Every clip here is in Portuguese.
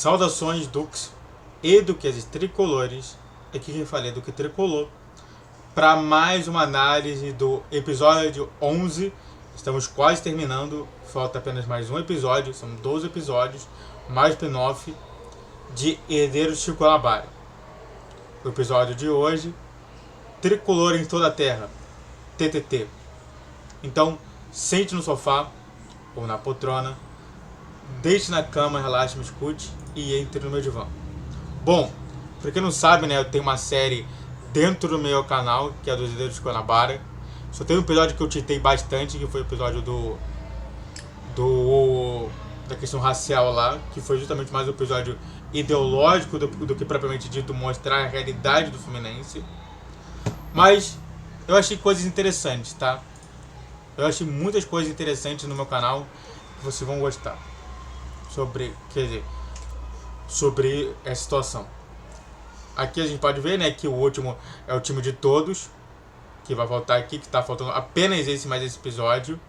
Saudações Dux e Duqueses Tricolores, aqui quem fala é Duque Tricolor, para mais uma análise do episódio 11. Estamos quase terminando, falta apenas mais um episódio, são 12 episódios, mais spin-off de Herdeiros de Chico Guanabara. O episódio de hoje, Tricolor em toda a Terra, TTT. Então, sente no sofá ou na poltrona, deite na cama, relaxe, me escute e entre no meu divã. Bom, pra quem não sabe, né, eu tenho uma série dentro do meu canal, que é dos Herdeiros de Guanabara. Só tem um episódio que eu titei bastante, que foi o episódio da questão racial lá, que foi justamente mais um episódio ideológico do que propriamente dito mostrar a realidade do Fluminense. Mas eu achei coisas interessantes, tá? Eu achei muitas coisas interessantes no meu canal que vocês vão gostar. Sobre essa situação. Aqui a gente pode ver, né, que o último é o time de todos, que vai voltar aqui, que tá faltando apenas mais esse episódio,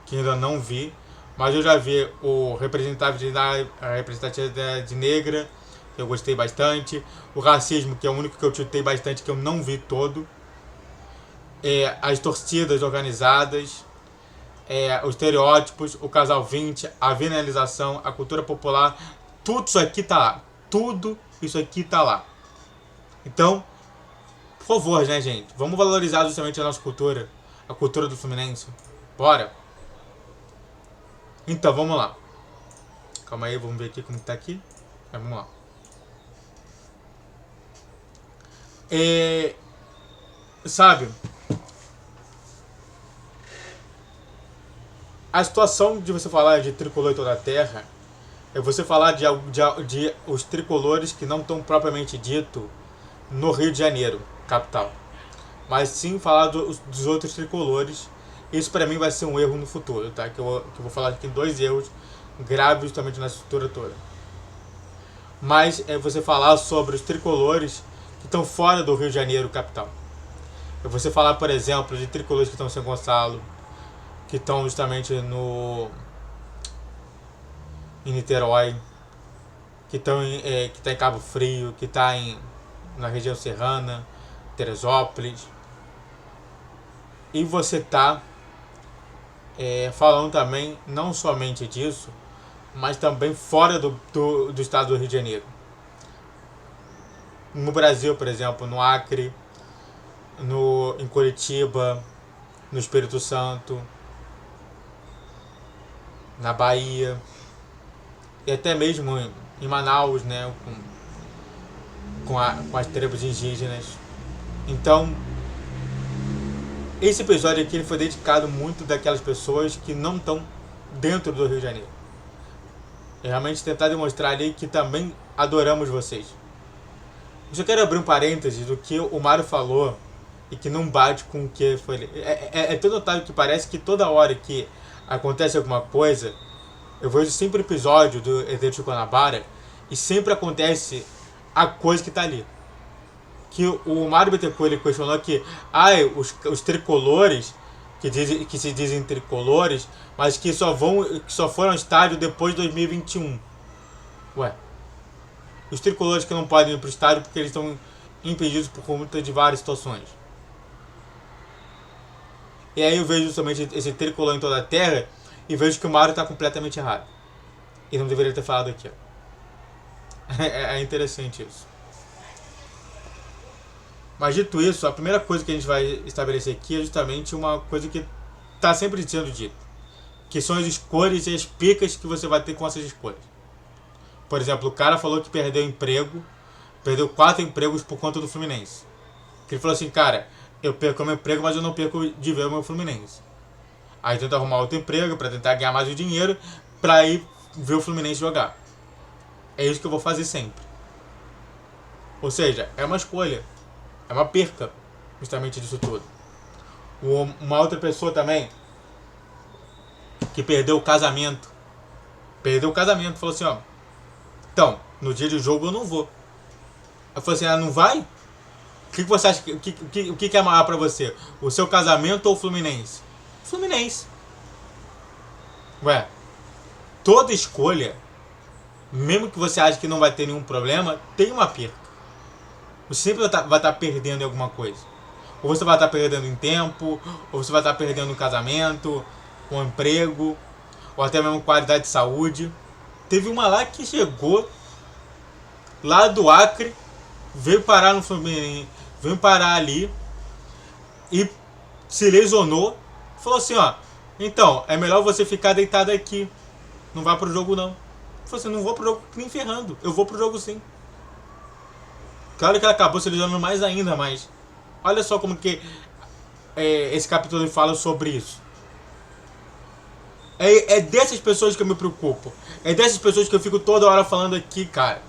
que ainda não vi. Mas eu já vi a representatividade negra, que eu gostei bastante. O racismo, que é o único que eu chutei bastante, que eu não vi todo. As torcidas organizadas, os estereótipos, o casal 20, a vinalização, a cultura popular, tudo isso aqui tá lá. Tudo isso aqui tá lá. Então, por favor, né, gente? Vamos valorizar justamente a nossa cultura, a cultura do Fluminense. Bora? Então, vamos lá. Calma aí, vamos ver aqui como tá aqui. Vamos lá. Sabe? A situação de você falar de tricolor em toda a terra é você falar de os tricolores que não estão propriamente dito no Rio de Janeiro, capital. Mas sim falar dos outros tricolores. Isso para mim vai ser um erro no futuro, tá? Que eu vou falar aqui 2 erros graves justamente na estrutura toda. Mas é você falar sobre os tricolores que estão fora do Rio de Janeiro, capital. É você falar, por exemplo, de tricolores que estão em São Gonçalo, que estão justamente em Niterói, que está em Cabo Frio, que está na região serrana, Teresópolis. E você está falando também não somente disso, mas também fora do estado do Rio de Janeiro. No Brasil, por exemplo, no Acre, em Curitiba, no Espírito Santo, na Bahia e até mesmo em Manaus, né, com as tribos indígenas. Então, esse episódio aqui ele foi dedicado muito daquelas pessoas que não estão dentro do Rio de Janeiro. É realmente tentar demonstrar ali que também adoramos vocês. Eu só quero abrir um parêntese do que o Mário falou e que não bate com o que foi. É tão notável que parece que toda hora que acontece alguma coisa, eu vejo sempre o episódio do Herdeiros de Guanabara e sempre acontece a coisa que está ali. Que o Mário Bittencourt ele questionou que os tricolores, que se dizem tricolores, mas que só foram ao estádio depois de 2021. Ué, os tricolores que não podem ir para o estádio porque eles estão impedidos por conta de várias situações. E aí eu vejo justamente esse tricolor em toda a terra e vejo que o Mário está completamente errado. Ele não deveria ter falado aqui. É interessante isso. Mas dito isso, a primeira coisa que a gente vai estabelecer aqui é justamente uma coisa que está sempre sendo dita, que são as escolhas e as picas que você vai ter com essas escolhas. Por exemplo, o cara falou que perdeu 4 empregos por conta do Fluminense. Ele falou assim, cara, eu perco meu emprego, mas eu não perco de ver o meu Fluminense. Aí tenta arrumar outro emprego para tentar ganhar mais o dinheiro para ir ver o Fluminense jogar. É isso que eu vou fazer sempre. Ou seja, é uma escolha. É uma perca, justamente disso tudo. Uma outra pessoa também, que perdeu o casamento. Falou assim, ó. Então, no dia de jogo eu não vou. Eu falei assim, não vai? O que você acha? O que é maior pra você? O seu casamento ou o Fluminense? Fluminense. Ué, toda escolha mesmo que você ache que não vai ter nenhum problema, tem uma perca. Você sempre vai estar perdendo em alguma coisa. Ou você vai estar perdendo em tempo, ou você vai estar perdendo um casamento, um emprego, ou até mesmo qualidade de saúde. Teve uma lá que chegou lá do Acre, veio parar no Fluminense, veio parar ali e se lesionou. Falou assim, ó, então, é melhor você ficar deitado aqui. Não vai pro jogo não. Falou assim, não vou pro jogo nem ferrando. Eu vou pro jogo sim. Claro que ela acabou se lesionando mais ainda, mas olha só como que esse capítulo fala sobre isso. É dessas pessoas que eu me preocupo. É dessas pessoas que eu fico toda hora falando aqui, cara.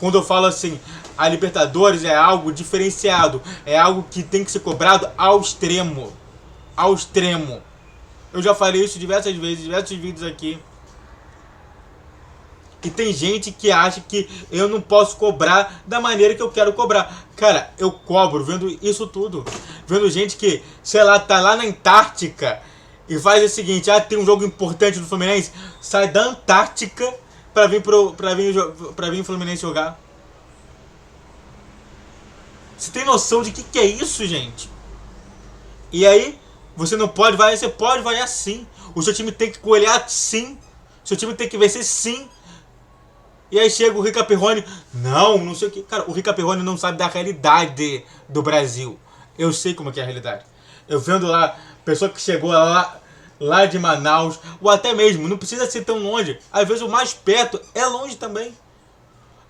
Quando eu falo assim, a Libertadores é algo diferenciado. É algo que tem que ser cobrado ao extremo. Ao extremo. Eu já falei isso diversas vezes, diversos vídeos aqui. E tem gente que acha que eu não posso cobrar da maneira que eu quero cobrar. Cara, eu cobro vendo isso tudo. Vendo gente que, sei lá, tá lá na Antártica e faz o seguinte, tem um jogo importante do Fluminense, sai da Antártica pra vir o Fluminense jogar. Você tem noção de que é isso, gente? E aí, você não pode vaiar, você pode vaiar sim. O seu time tem que golear sim. O seu time tem que vencer sim. E aí chega o Rica Perrone, não sei o que. Cara, o Rica Perrone não sabe da realidade do Brasil. Eu sei como é que é a realidade. Eu vendo lá, pessoa que chegou lá de Manaus, ou até mesmo, não precisa ser tão longe. Às vezes o mais perto é longe também.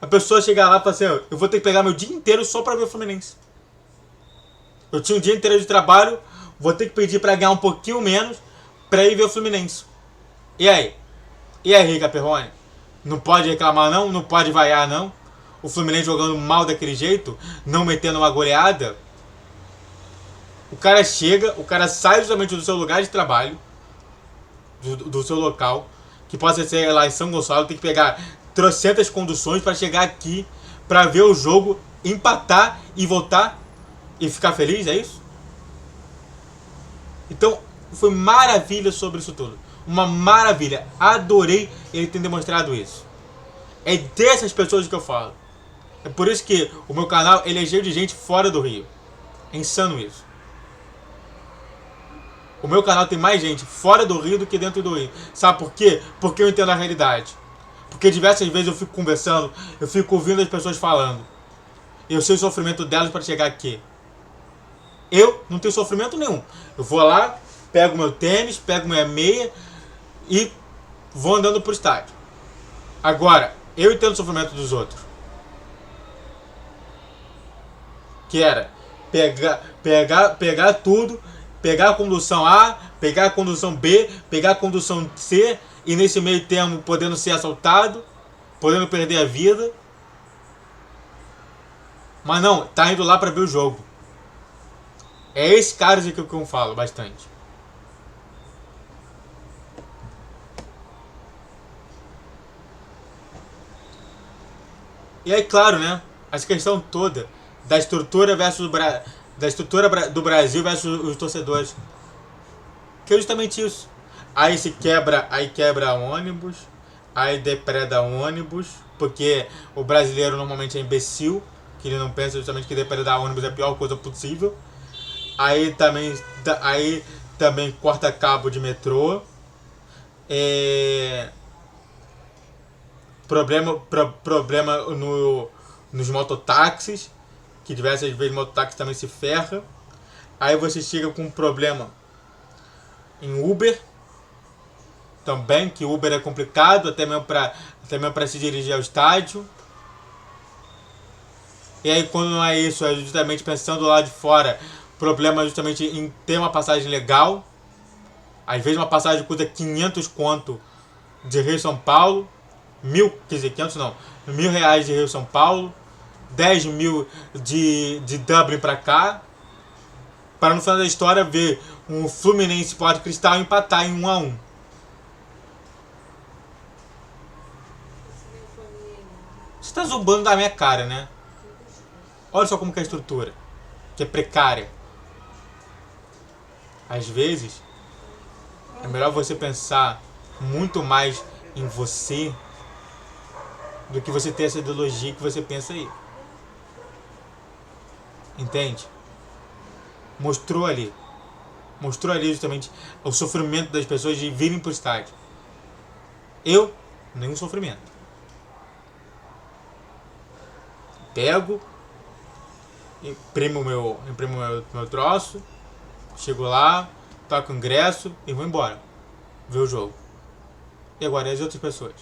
A pessoa chega lá e fala assim, eu vou ter que pegar meu dia inteiro só pra ver o Fluminense. Eu tinha um dia inteiro de trabalho, vou ter que pedir pra ganhar um pouquinho menos pra ir ver o Fluminense. E aí? E aí, Rica Perrone? Não pode reclamar não? Não pode vaiar não? O Fluminense jogando mal daquele jeito? Não metendo uma goleada? O cara chega, o cara sai justamente do seu lugar de trabalho, do seu local, que pode ser lá em São Gonçalo, tem que pegar trocentas conduções para chegar aqui, para ver o jogo, empatar e voltar e ficar feliz, é isso? Então, foi maravilha sobre isso tudo. Uma maravilha. Adorei ele ter demonstrado isso. É dessas pessoas que eu falo. É por isso que o meu canal ele é cheio de gente fora do Rio. É insano isso. O meu canal tem mais gente fora do Rio do que dentro do Rio. Sabe por quê? Porque eu entendo a realidade. Porque diversas vezes eu fico conversando, eu fico ouvindo as pessoas falando. Eu sei o sofrimento delas para chegar aqui. Eu não tenho sofrimento nenhum. Eu vou lá, pego meu tênis, pego minha meia e vou andando pro estádio. Agora, eu entendo o sofrimento dos outros. Que era pegar tudo, pegar a condução A, pegar a condução B, pegar a condução C e nesse meio termo podendo ser assaltado, podendo perder a vida. Mas não, tá indo lá para ver o jogo. É esse cara que eu falo bastante. E aí, claro, né? Essa questão toda da estrutura do Brasil versus os torcedores. Que é justamente isso. Aí quebra ônibus, aí depreda ônibus, porque o brasileiro normalmente é imbecil, que ele não pensa justamente que depredar ônibus é a pior coisa possível. Aí também corta cabo de metrô. Problema nos mototáxis, que diversas vezes o mototáxi também se ferra. Aí você chega com um problema em Uber, também, que Uber é complicado, até mesmo para se dirigir ao estádio. E aí quando não é isso, é justamente pensando lá de fora, problema justamente em ter uma passagem legal. Às vezes uma passagem custa 500 conto de Rio São Paulo, 500 não, R$1.000 de Rio São Paulo, 10 mil de Dublin pra cá, para no final da história ver um Fluminense Sport Cristal empatar em 1-1. Você tá zombando da minha cara, né? Olha só como que é a estrutura, que é precária. Às vezes, é melhor você pensar muito mais em você do que você ter essa ideologia que você pensa aí. Entende? Mostrou ali justamente o sofrimento das pessoas de virem pro estádio. Eu, nenhum sofrimento. Pego, imprimo meu troço, chego lá, toco o ingresso e vou embora ver o jogo. E agora, e as outras pessoas?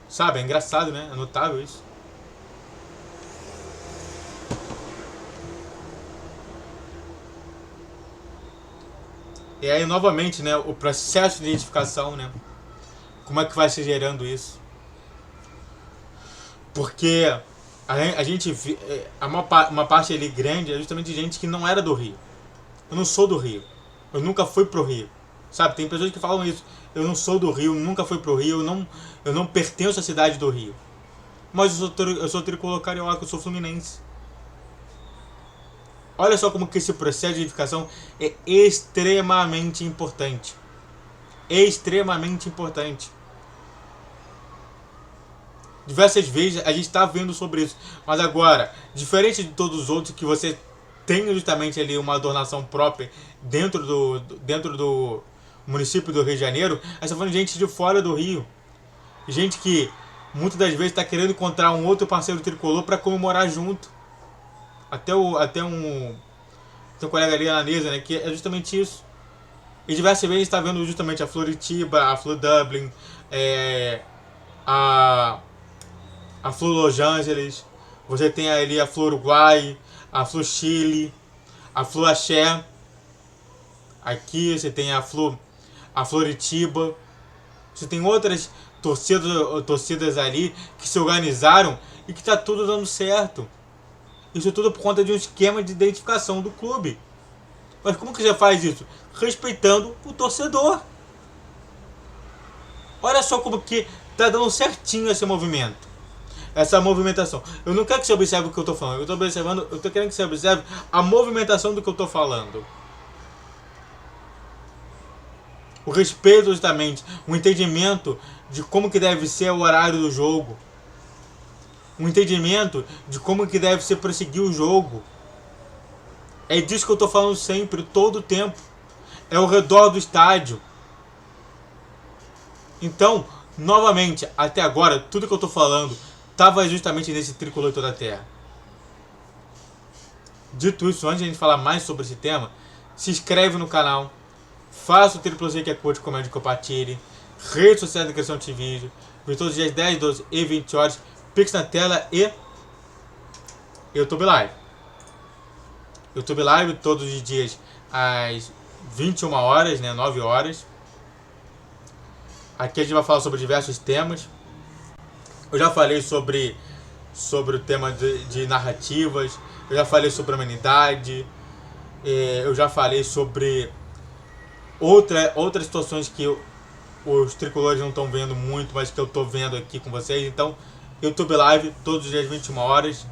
Sabe, é engraçado, né? É notável isso. E aí, novamente, né, o processo de identificação, né? Como é que vai se gerando isso? Porque a gente, uma parte ali grande é justamente gente que não era do Rio. Eu não sou do Rio. Eu nunca fui pro Rio. Sabe, tem pessoas que falam isso. Eu não sou do Rio, nunca fui pro Rio, eu não pertenço à cidade do Rio. Mas eu sou tricolor carioca, eu sou fluminense. Olha só como que esse processo de identificação é extremamente importante. Extremamente importante. Diversas vezes a gente está vendo sobre isso. Mas agora, diferente de todos os outros que você tem justamente ali uma donação própria dentro do município do Rio de Janeiro, a gente está falando de gente de fora do Rio. Gente que muitas das vezes está querendo encontrar um outro parceiro tricolor para comemorar junto. Até um colega ali, Ananesa, né, que é justamente isso. E diversas vezes a gente está vendo justamente a Floritiba, a Flu Dublin, a Flu Los Angeles, você tem ali a Flu Uruguai, a Flu Chile, a Flu Axé. Aqui você tem a Floritiba. Você tem outras torcidas ali que se organizaram e que está tudo dando certo. Isso tudo por conta de um esquema de identificação do clube. Mas como que você faz isso? Respeitando o torcedor. Olha só como que está dando certinho esse movimento. Essa movimentação. Eu não quero que você observe o que eu estou falando. Eu estou querendo que você observe a movimentação do que eu estou falando. O respeito justamente, o entendimento de como que deve ser o horário do jogo. Um entendimento de como que deve ser prosseguir o jogo. É disso que eu estou falando sempre, todo o tempo. É ao redor do estádio. Então, novamente, até agora, tudo que eu estou falando estava justamente nesse tricolor toda a terra. Dito isso, antes de a gente falar mais sobre esse tema, se inscreve no canal, faça o Triplo Z que é curte, comente, compartilhe, redes sociais da criação de vídeo, todos os dias 10, 12 e 20 horas, Pix na tela e YouTube Live. YouTube Live todos os dias às 21 horas, né, 9 horas. Aqui a gente vai falar sobre diversos temas. Eu já falei sobre o tema de narrativas, eu já falei sobre a humanidade, eu já falei sobre outras situações que os tricolores não estão vendo muito, mas que eu estou vendo aqui com vocês. Então, YouTube Live, todos os dias 21 horas.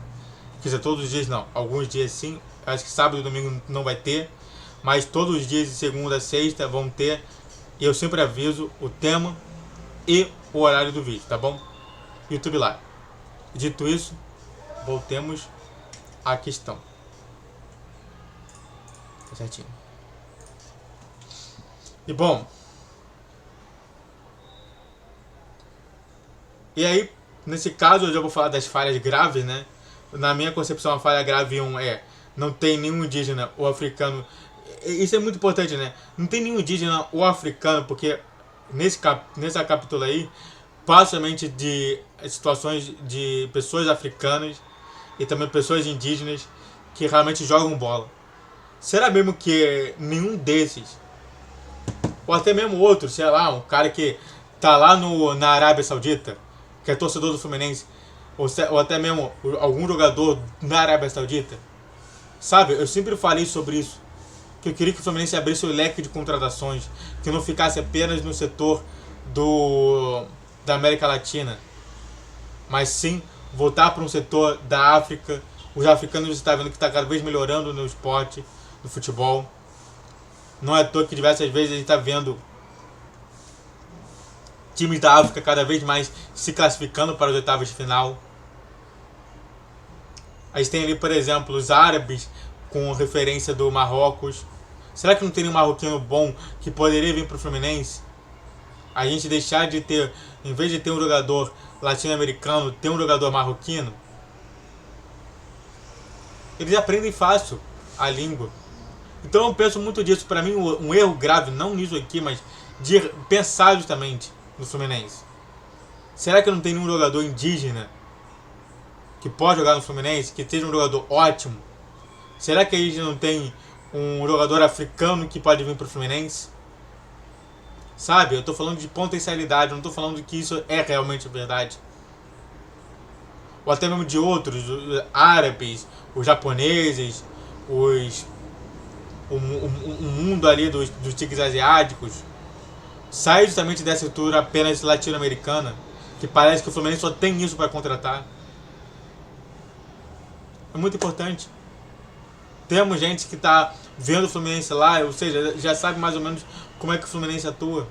Quer dizer, todos os dias não, alguns dias sim. Acho que sábado e domingo não vai ter, mas todos os dias de segunda a sexta vão ter. E eu sempre aviso o tema e o horário do vídeo, tá bom? YouTube Live. Dito isso, voltemos à questão. Tá certinho. E bom, e aí, nesse caso, eu já vou falar das falhas graves, né? Na minha concepção, a falha grave 1 é: não tem nenhum indígena ou africano. Isso é muito importante, né? Não tem nenhum indígena ou africano, porque nessa capítulo aí, basicamente de situações de pessoas africanas e também pessoas indígenas que realmente jogam bola. Será mesmo que nenhum desses, ou até mesmo outro, sei lá, um cara que tá lá na Arábia Saudita, que é torcedor do Fluminense, ou até mesmo algum jogador na Arábia Saudita, sabe? Eu sempre falei sobre isso, que eu queria que o Fluminense abrisse o leque de contratações, que não ficasse apenas no setor da América Latina, mas sim voltar para um setor da África. Os africanos você está vendo que está cada vez melhorando no esporte, no futebol. Não é à toa que diversas vezes a gente está vendo Times da África cada vez mais se classificando para as oitavas de final. A gente tem ali, por exemplo, os árabes com referência do Marrocos. Será que não tem nenhum marroquino bom que poderia vir para o Fluminense? A gente deixar de ter, em vez de ter um jogador latino-americano, ter um jogador marroquino? Eles aprendem fácil a língua. Então eu penso muito disso. Para mim, um erro grave, não nisso aqui, mas de pensar justamente no Fluminense. Será que não tem nenhum jogador indígena que pode jogar no Fluminense, que seja um jogador ótimo? Será que a gente não tem um jogador africano que pode vir para o Fluminense? Sabe, eu tô falando de potencialidade, eu não tô falando que isso é realmente verdade. Ou até mesmo de outros, os árabes, os japoneses, o mundo ali dos tigres asiáticos. Sai justamente dessa estrutura apenas latino-americana, que parece que o Fluminense só tem isso para contratar. É muito importante. Temos gente que está vendo o Fluminense lá, ou seja, já sabe mais ou menos como é que o Fluminense atua.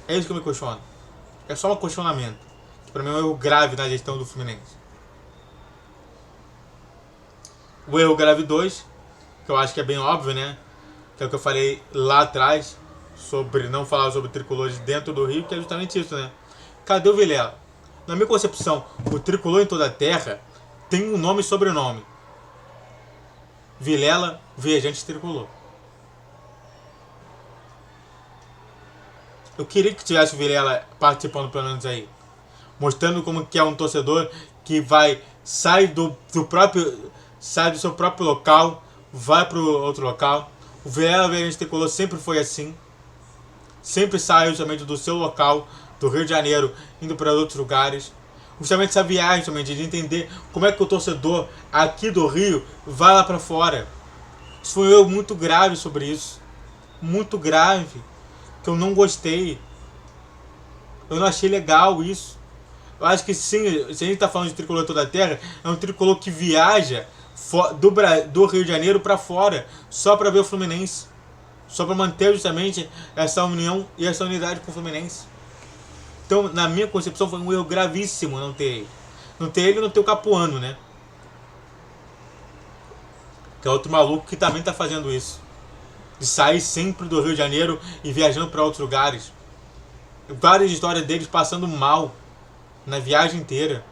É isso que eu me questiono. É só um questionamento. Que para mim é um erro grave na gestão do Fluminense. O erro grave 2, que eu acho que é bem óbvio, né? Que é o que eu falei lá atrás, sobre não falar sobre tricolores dentro do Rio, que é justamente isso, né? Cadê o Vilela? Na minha concepção, o tricolor em toda a terra tem um nome e sobrenome. Vilela, viajante tricolor. Eu queria que tivesse o Vilela participando pelo menos aí. Mostrando como que é um torcedor que sai do seu próprio local, vai para outro local. O Vilela, viajante tricolor, sempre foi assim. Sempre sai justamente do seu local, do Rio de Janeiro, indo para outros lugares. Justamente essa viagem, justamente, de entender como é que o torcedor aqui do Rio vai lá para fora. Isso foi um erro muito grave sobre isso. Muito grave. Que eu não gostei. Eu não achei legal isso. Eu acho que sim, se a gente está falando de tricolor toda a terra, é um tricolor que viaja do Rio de Janeiro para fora, só para ver o Fluminense. Só para manter justamente essa união e essa unidade com o Fluminense. Então, na minha concepção, foi um erro gravíssimo não ter ele. Não ter ele e não ter o Capuano, né? Que é outro maluco que também está fazendo isso. De sair sempre do Rio de Janeiro e viajando para outros lugares. Várias histórias deles passando mal na viagem inteira.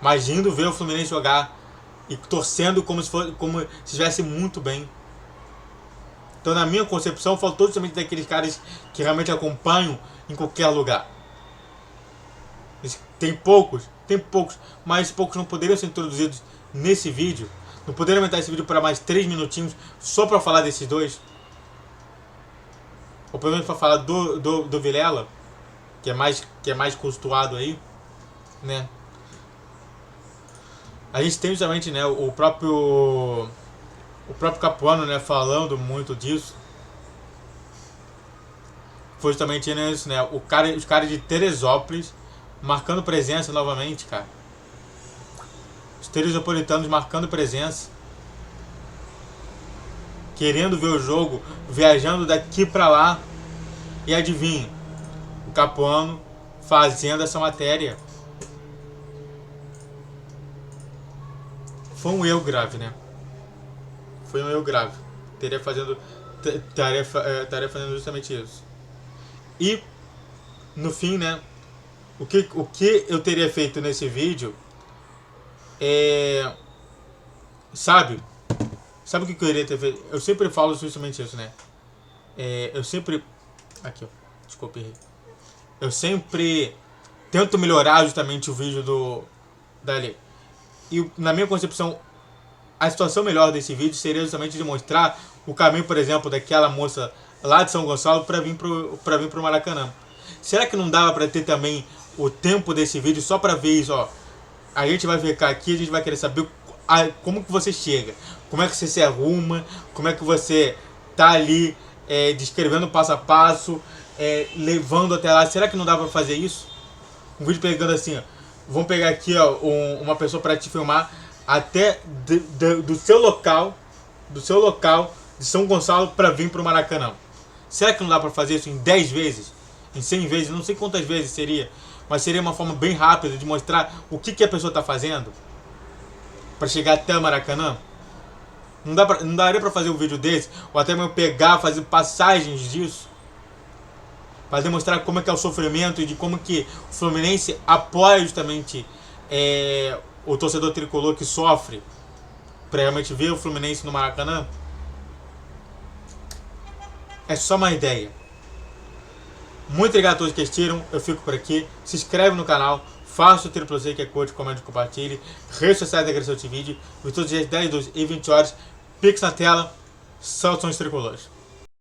Mas indo ver o Fluminense jogar e torcendo como se estivesse muito bem. Então, na minha concepção, faltou justamente daqueles caras que realmente acompanham em qualquer lugar. Tem poucos, mas poucos não poderiam ser introduzidos nesse vídeo. Não poderiam aumentar esse vídeo para mais 3 minutinhos só para falar desses dois. Ou pelo menos para falar do Vilela, que é mais custuado aí, né? A gente tem justamente, né, o próprio Capuano, né, falando muito disso. Foi justamente isso, né? Os caras de Teresópolis marcando presença novamente, cara. Os teresopolitanos marcando presença. Querendo ver o jogo, viajando daqui pra lá. E adivinha, o Capuano fazendo essa matéria. Foi um erro grave, né? Foi um erro grave. Estaria fazendo justamente isso. E, no fim, né? O que eu teria feito nesse vídeo é... Sabe o que eu iria ter feito? Eu sempre falo justamente isso, né? Eu sempre... Aqui, ó. Desculpa, errei. Eu sempre tento melhorar justamente o vídeo dali. E, na minha concepção, a situação melhor desse vídeo seria justamente de mostrar o caminho, por exemplo, daquela moça lá de São Gonçalo para vir pro Maracanã. Será que não dava para ter também o tempo desse vídeo só para ver isso, ó? A gente vai ficar aqui, a gente vai querer saber como que você chega, como é que você se arruma, como é que você tá ali descrevendo passo a passo, levando até lá. Será que não dá para fazer isso? Um vídeo pegando assim, ó. Vamos pegar aqui, ó, uma pessoa para te filmar até do seu local de São Gonçalo para vir pro Maracanã. Será que não dá para fazer isso em 10 vezes? Em 100 vezes? Não sei quantas vezes seria, mas seria uma forma bem rápida de mostrar o que a pessoa está fazendo para chegar até o Maracanã. Não daria para fazer um vídeo desse, ou até mesmo pegar, fazer passagens disso, para demonstrar como é que é o sofrimento e de como que o Fluminense apoia justamente o torcedor tricolor que sofre para realmente ver o Fluminense no Maracanã. É só uma ideia. Muito obrigado a todos que assistiram. Eu fico por aqui. Se inscreve no canal. Faça o triplo C que é curte, comente, compartilhe. Redes sociais da Agressão de Vídeo. Todos os dias 10, 12 e 20 horas. Pix na tela. Saudações tricolores.